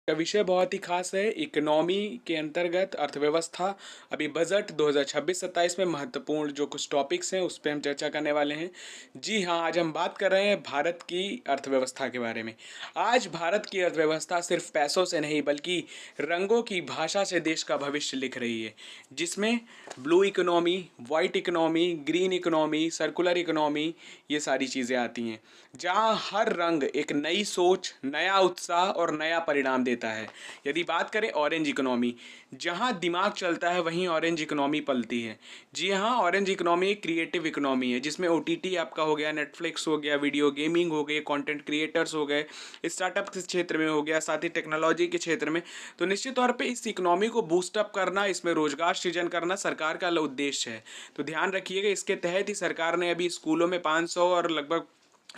का विषय बहुत ही खास है। इकोनॉमी के अंतर्गत अर्थव्यवस्था। अभी बजट 2026-27 में महत्वपूर्ण जो कुछ टॉपिक्स हैं उस पे हम चर्चा करने वाले हैं। जी हाँ, आज हम बात कर रहे हैं भारत की अर्थव्यवस्था के बारे में। आज भारत की अर्थव्यवस्था सिर्फ पैसों से नहीं बल्कि रंगों की भाषा से देश का भविष्य लिख रही है, जिसमें blue economy, white economy, green economy, circular economy, ये सारी चीज़ें आती हैं, जहाँ हर रंग एक नई सोच, नया उत्साह और नया परिणाम देता है। यदि बात करें ऑरेंज इकोनॉमी, जहाँ दिमाग चलता है वहीं ऑरेंज इकोनॉमी पलती है। जी हाँ, ऑरेंज इकोनॉमी एक क्रिएटिव इकोनॉमी है, जिसमें ओटीटी आपका हो गया, नेटफ्लिक्स हो गया, वीडियो गेमिंग हो गए, कंटेंट क्रिएटर्स हो गए, स्टार्टअप के क्षेत्र में हो गया, साथ ही टेक्नोलॉजी के क्षेत्र में। तो निश्चित तौर पे इस इकोनॉमी को बूस्ट अप करना, इसमें रोजगार सृजन करना सरकार का उद्देश्य है। तो ध्यान रखिएगा, इसके तहत ही सरकार ने अभी स्कूलों में 500 और लगभग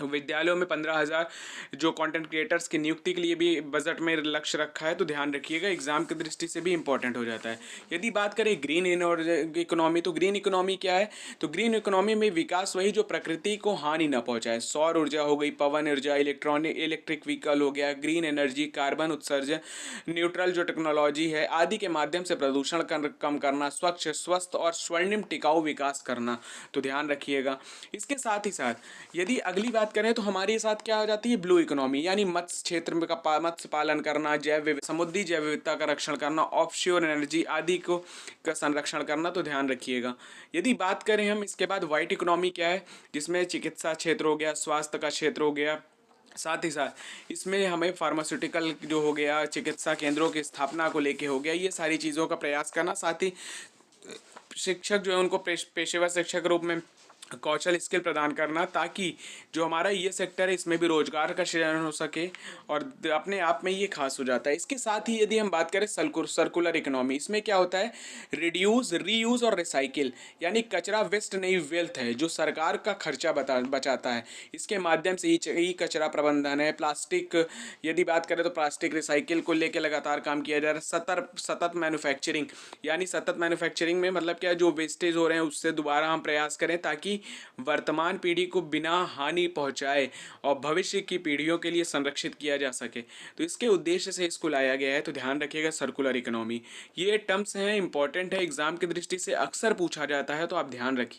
विद्यालयों में 15,000 जो कंटेंट क्रिएटर्स की नियुक्ति के लिए भी बजट में लक्ष्य रखा है। तो ध्यान रखिएगा, एग्जाम की दृष्टि से भी इंपॉर्टेंट हो जाता है। यदि बात करें ग्रीन इकोनॉमी, तो ग्रीन इकोनॉमी क्या है? तो ग्रीन इकोनॉमी में विकास वही जो प्रकृति को हानि न पहुंचाए। सौर ऊर्जा हो गई, पवन ऊर्जा, इलेक्ट्रिक व्हीकल हो गया, ग्रीन एनर्जी, कार्बन उत्सर्जन न्यूट्रल जो टेक्नोलॉजी है आदि के माध्यम से प्रदूषण कम करना, स्वच्छ, स्वस्थ और स्वर्णिम टिकाऊ विकास करना। तो ध्यान रखिएगा। इसके साथ ही साथ यदि अगली बात करें तो हमारे साथ क्या हो जाती है? ब्लू इकोनॉमी, यानी मत्स्य क्षेत्र में का मत्स्य पालन करना, समुद्री जैव विविधता का रक्षण करना, ऑफशोर एनर्जी आदि को का संरक्षण करना। तो ध्यान रखिएगा। यदि बात करें हम इसके बाद वाइट इकोनॉमी क्या है, जिसमें चिकित्सा क्षेत्र हो गया, स्वास्थ्य का क्षेत्र हो गया, साथ ही साथ इसमें हमें फार्मास्यूटिकल जो हो गया, चिकित्सा केंद्रों की स्थापना को लेके हो गया, ये सारी चीज़ों का प्रयास करना। साथ ही शिक्षक जो है उनको पेशेवर शिक्षक के रूप में कौशल स्किल प्रदान करना, ताकि जो हमारा ये सेक्टर है इसमें भी रोजगार का सृजन हो सके, और अपने आप में ये खास हो जाता है। इसके साथ ही यदि हम बात करें सर्कुलर इकोनॉमी, इसमें क्या होता है? रिड्यूस, रीयूज और रिसाइकिल, यानी कचरा वेस्ट नहीं वेल्थ है, जो सरकार का खर्चा बचाता है। इसके माध्यम से ई कचरा प्रबंधन है, प्लास्टिक, यदि बात करें तो प्लास्टिक रिसाइकिल को लेकर लगातार काम किया जा रहा है। सतत मैन्युफैक्चरिंग, यानी सतत मैन्युफैक्चरिंग में मतलब क्या है? जो वेस्टेज हो रहे हैं उससे दोबारा हम प्रयास करें, ताकि वर्तमान पीढ़ी को बिना हानि पहुंचाए और भविष्य की पीढ़ियों के लिए संरक्षित किया जा सके। तो इसके उद्देश्य से इसको लाया गया है। तो ध्यान रखिएगा, सर्कुलर इकोनॉमी, ये टर्म्स हैं, इंपॉर्टेंट है, एग्जाम की दृष्टि से अक्सर पूछा जाता है, तो आप ध्यान रखिए।